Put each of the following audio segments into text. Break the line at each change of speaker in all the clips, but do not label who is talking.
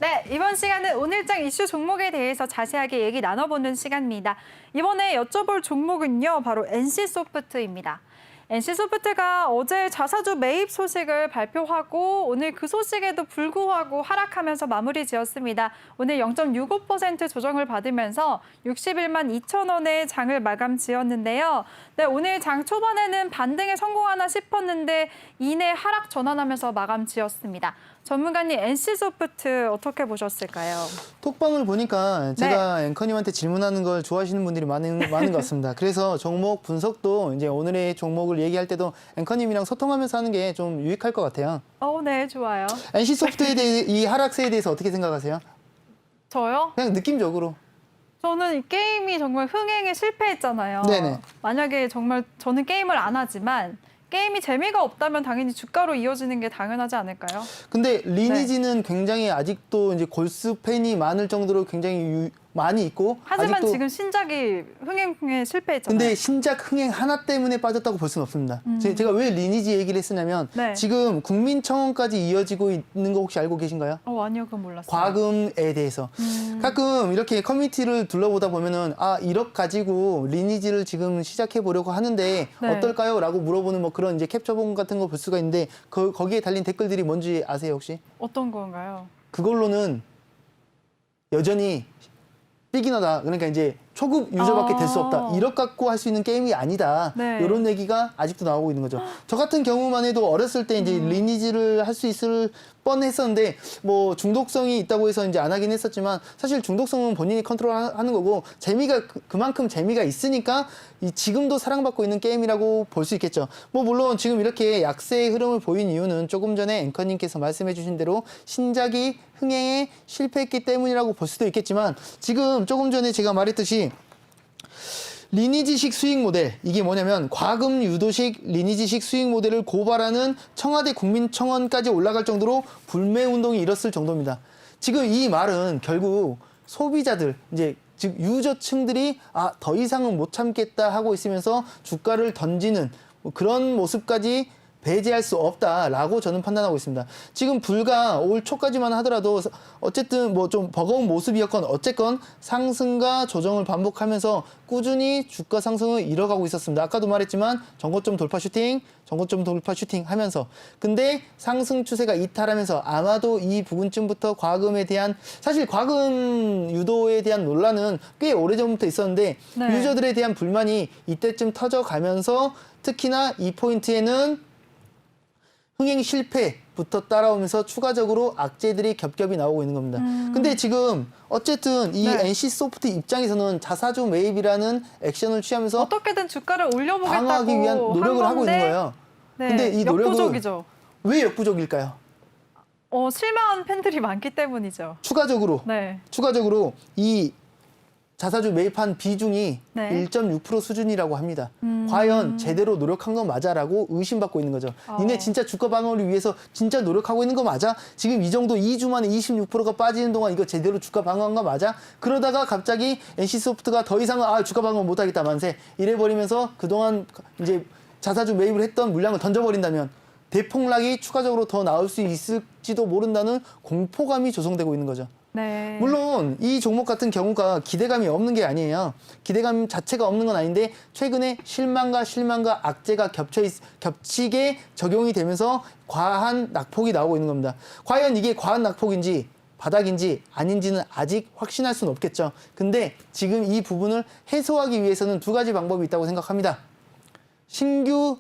네, 이번 시간은 오늘장 이슈 종목에 대해서 자세하게 얘기 나눠보는 시간입니다. 이번에 여쭤볼 종목은요, 바로 NC소프트입니다. NC소프트가 어제 자사주 매입 소식을 발표하고 오늘 그 소식에도 불구하고 하락하면서 마무리 지었습니다. 오늘 0.65% 조정을 받으면서 61만 2천 원의 장을 마감 지었는데요. 네, 오늘 장 초반에는 반등에 성공하나 싶었는데 이내 하락 전환하면서 마감 지었습니다. 전문가님, NC소프트 어떻게 보셨을까요?
톡방을 보니까 제가 앵커님한테 질문하는 걸 좋아하시는 분들이 많은 것 같습니다. 그래서 종목 분석도 이제 오늘의 종목을 얘기할 때도 앵커님이랑 소통하면서 하는 게 좀 유익할 것 같아요.
네, 좋아요.
NC소프트에 대해 이 하락세에 대해서 어떻게 생각하세요?
저요?
그냥 느낌적으로.
저는 이 게임이 정말 흥행에 실패했잖아요.
네네.
만약에 정말 저는 게임을 안 하지만 게임이 재미가 없다면 당연히 주가로 이어지는 게 당연하지 않을까요?
근데 리니지는 굉장히 아직도 이제 골수 팬이 많을 정도로 굉장히 많이 있고
하지만
아직도
지금 신작이 흥행에 실패했잖아요.
근데 신작 흥행 하나 때문에 빠졌다고 볼 수는 없습니다. 제가 왜 리니지 얘기를 했으냐면 지금 국민청원까지 이어지고 있는 거 혹시 알고 계신가요?
아니요, 그건 몰랐어요.
과금에 대해서. 가끔 이렇게 커뮤니티를 둘러보다 보면은 1억 가지고 리니지를 지금 시작해 보려고 하는데 어떨까요? 라고 물어보는 뭐 그런 이제 캡처본 같은 거 볼 수가 있는데 거기에 달린 댓글들이 뭔지 아세요, 혹시?
어떤 건가요?
그걸로는 여전히 비기너다. 그러니까 이제 초급 유저밖에 될 수 없다. 1억 갖고 할 수 있는 게임이 아니다. 이런 얘기가 아직도 나오고 있는 거죠. 저 같은 경우만 해도 어렸을 때 이제 리니지를 할 수 있을 뻔했었는데 뭐 중독성이 있다고 해서 이제 안 하긴 했었지만 사실 중독성은 본인이 컨트롤하는 거고 재미가 그만큼 재미가 있으니까 지금도 사랑받고 있는 게임이라고 볼 수 있겠죠. 뭐 물론 지금 이렇게 약세의 흐름을 보인 이유는 조금 전에 앵커님께서 말씀해주신 대로 신작이 흥행에 실패했기 때문이라고 볼 수도 있겠지만 지금 조금 전에 제가 말했듯이 리니지식 수익 모델, 이게 뭐냐면 과금 유도식 리니지식 수익 모델을 고발하는 청와대 국민청원까지 올라갈 정도로 불매 운동이 일었을 정도입니다. 지금 이 말은 결국 소비자들, 이제 즉 유저층들이 더 이상은 못 참겠다 하고 있으면서 주가를 던지는 그런 모습까지 배제할 수 없다라고 저는 판단하고 있습니다. 지금 불과 올 초까지만 하더라도 어쨌든 뭐 좀 버거운 모습이었건 어쨌건 상승과 조정을 반복하면서 꾸준히 주가 상승을 이뤄가고 있었습니다. 아까도 말했지만 전고점 돌파 슈팅, 전고점 돌파 슈팅 하면서 근데 상승 추세가 이탈하면서 아마도 이 부분쯤부터 과금에 대한 사실 과금 유도에 대한 논란은 꽤 오래전부터 있었는데 유저들에 대한 불만이 이때쯤 터져가면서 특히나 이 포인트에는 흥행 실패부터 따라오면서 추가적으로 악재들이 겹겹이 나오고 있는 겁니다. 근데 지금 어쨌든 이 NC소프트 입장에서는 자사주 매입이라는 액션을 취하면서
어떻게든 주가를 올려보겠다고
방어하기 위한 노력을 하고 있는 거예요. 근데 이 노력은
역부족이죠.
왜 역부족일까요?
실망한 팬들이 많기 때문이죠.
추가적으로 이 자사주 매입한 비중이 1.6% 수준이라고 합니다. 과연 제대로 노력한 거 맞아라고 의심받고 있는 거죠. 니네 진짜 주가 방어를 위해서 진짜 노력하고 있는 거 맞아? 지금 이 정도 2주 만에 26%가 빠지는 동안 이거 제대로 주가 방어한 거 맞아? 그러다가 갑자기 NC소프트가 더 이상은 주가 방어 못하겠다 만세 이래버리면서 그동안 이제 자사주 매입을 했던 물량을 던져버린다면 대폭락이 추가적으로 더 나올 수 있을지도 모른다는 공포감이 조성되고 있는 거죠. 물론 이 종목 같은 경우가 기대감이 없는 게 아니에요. 기대감 자체가 없는 건 아닌데 최근에 실망과 악재가 겹치게 적용이 되면서 과한 낙폭이 나오고 있는 겁니다. 과연 이게 과한 낙폭인지 바닥인지 아닌지는 아직 확신할 수는 없겠죠. 근데 지금 이 부분을 해소하기 위해서는 두 가지 방법이 있다고 생각합니다. 신규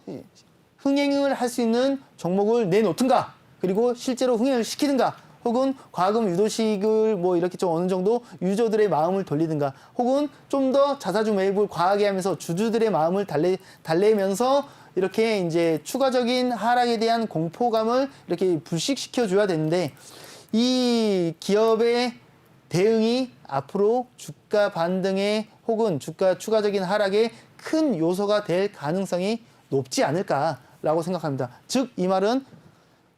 흥행을 할 수 있는 종목을 내놓든가 그리고 실제로 흥행을 시키든가 혹은 과금 유도식을 뭐 이렇게 좀 어느 정도 유저들의 마음을 돌리든가 혹은 좀 더 자사주 매입을 과하게 하면서 주주들의 마음을 달래면서 이렇게 이제 추가적인 하락에 대한 공포감을 이렇게 불식시켜 줘야 되는데 이 기업의 대응이 앞으로 주가 반등에 혹은 주가 추가적인 하락에 큰 요소가 될 가능성이 높지 않을까라고 생각합니다. 즉 이 말은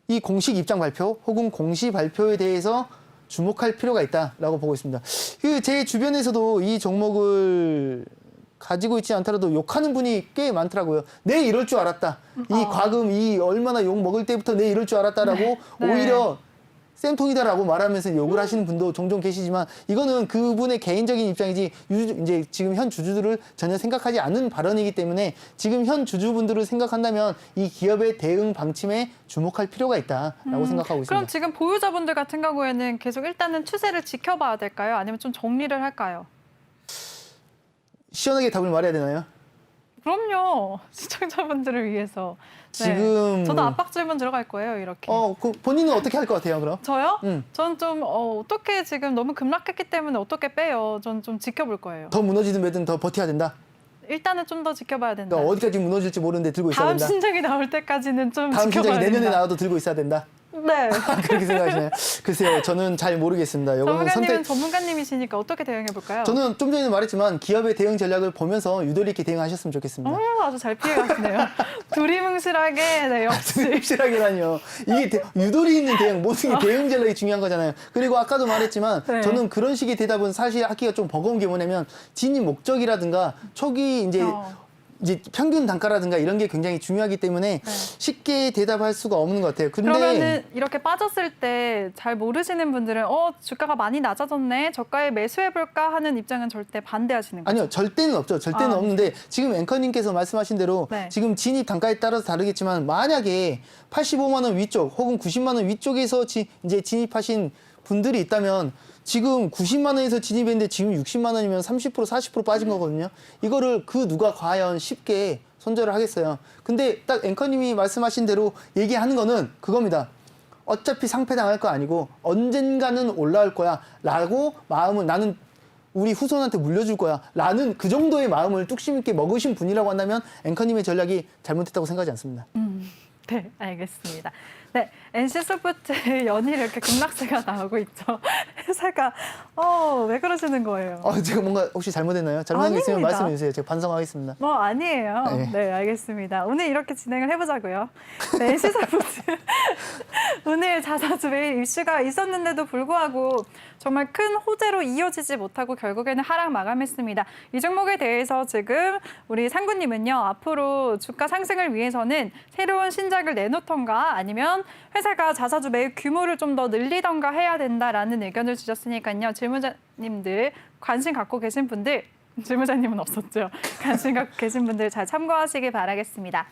이 공식 입장 발표 혹은 공시 발표에 대해서 주목할 필요가 있다라고 보고 있습니다. 제 주변에서도 이 종목을 가지고 있지 않더라도 욕하는 분이 꽤 많더라고요. 내 이럴 줄 알았다. 이 과금 얼마나 욕 먹을 때부터 내 이럴 줄 알았다라고 오히려 쌤통이다라고 말하면서 욕을 하시는 분도 종종 계시지만 이거는 그분의 개인적인 입장이지 이제 지금 현 주주들을 전혀 생각하지 않는 발언이기 때문에 지금 현 주주분들을 생각한다면 이 기업의 대응 방침에 주목할 필요가 있다라고 생각하고 있습니다.
그럼 지금 보유자분들 같은 경우에는 계속 일단은 추세를 지켜봐야 될까요? 아니면 좀 정리를 할까요?
시원하게 답을 말해야 되나요?
그럼요. 시청자분들을 위해서. 네.
지금
저도 압박 질문 들어갈 거예요, 이렇게.
본인은 어떻게 할 것 같아요, 그럼?
저요?
음.
전 좀 어떻게 지금 너무 급락했기 때문에 어떻게 빼요? 전 좀 지켜볼 거예요.
더 무너지든 매든 더 버텨야 된다.
일단은 좀 더 지켜봐야 된다.
그러니까 어디까지 무너질지 모르는데 들고 있어야
다음
된다.
신작이 나올 때까지는 좀
다음
지켜봐야
신작이 내년에
된다.
나와도 들고 있어야 된다.
네.
그렇게 생각하시나요? 글쎄요, 저는 잘 모르겠습니다. 이거는
전문가님은 전문가님이시니까 어떻게 대응해 볼까요?
저는 좀 전에 말했지만 기업의 대응 전략을 보면서 유도리 있게 대응하셨으면 좋겠습니다.
아주 잘 피해가시네요. 두리뭉실하게, 네, 역시.
확실하게라니요. 이게 유도리 있는 대응, 모든 게 대응 전략이 중요한 거잖아요. 그리고 아까도 말했지만
네.
저는 그런 식의 대답은 사실 하기가 좀 버거운 게 뭐냐면 진입 목적이라든가 초기 이제 평균 단가라든가 이런 게 굉장히 중요하기 때문에
네.
쉽게 대답할 수가 없는 것 같아요. 근데
그러면은 이렇게 빠졌을 때 잘 모르시는 분들은 주가가 많이 낮아졌네, 저가에 매수해볼까 하는 입장은 절대 반대하시는 거죠?
아니요, 절대는 없죠. 절대는 없는데 지금 앵커님께서 말씀하신 대로
네.
지금 진입 단가에 따라서 다르겠지만 만약에 85만 원 위쪽 혹은 90만 원 위쪽에서 이제 진입하신 분들이 있다면 지금 90만 원에서 진입했는데 지금 60만 원이면 30% 40% 빠진 거거든요. 이거를 그 누가 과연 쉽게 손절을 하겠어요. 근데 딱 앵커님이 말씀하신 대로 얘기하는 거는 그겁니다. 어차피 상패당할 거 아니고 언젠가는 올라올 거야 라고 마음은 나는 우리 후손한테 물려줄 거야 라는 그 정도의 마음을 뚝심 있게 먹으신 분이라고 한다면 앵커님의 전략이 잘못했다고 생각하지 않습니다.
네, 알겠습니다. 네, NC소프트 연일 이렇게 급락세가 나오고 있죠. 회사가 왜 그러시는 거예요?
제가 뭔가 혹시 잘못했나요? 잘못한 게 있으면
아닙니다.
말씀해 주세요. 제가 반성하겠습니다.
아니에요.
네.
네, 알겠습니다. 오늘 이렇게 진행을 해보자고요. 네, NC소프트 오늘 자사주 매일 이슈가 있었는데도 불구하고 정말 큰 호재로 이어지지 못하고 결국에는 하락 마감했습니다. 이 종목에 대해서 지금 우리 상구님은요, 앞으로 주가 상승을 위해서는 새로운 신작을 내놓던가 아니면 회사가 자사주 매입 규모를 좀 더 늘리던가 해야 된다라는 의견을 주셨으니까요. 질문자님들 관심 갖고 계신 분들, 질문자님은 없었죠. 관심 갖고 계신 분들 잘 참고하시기 바라겠습니다.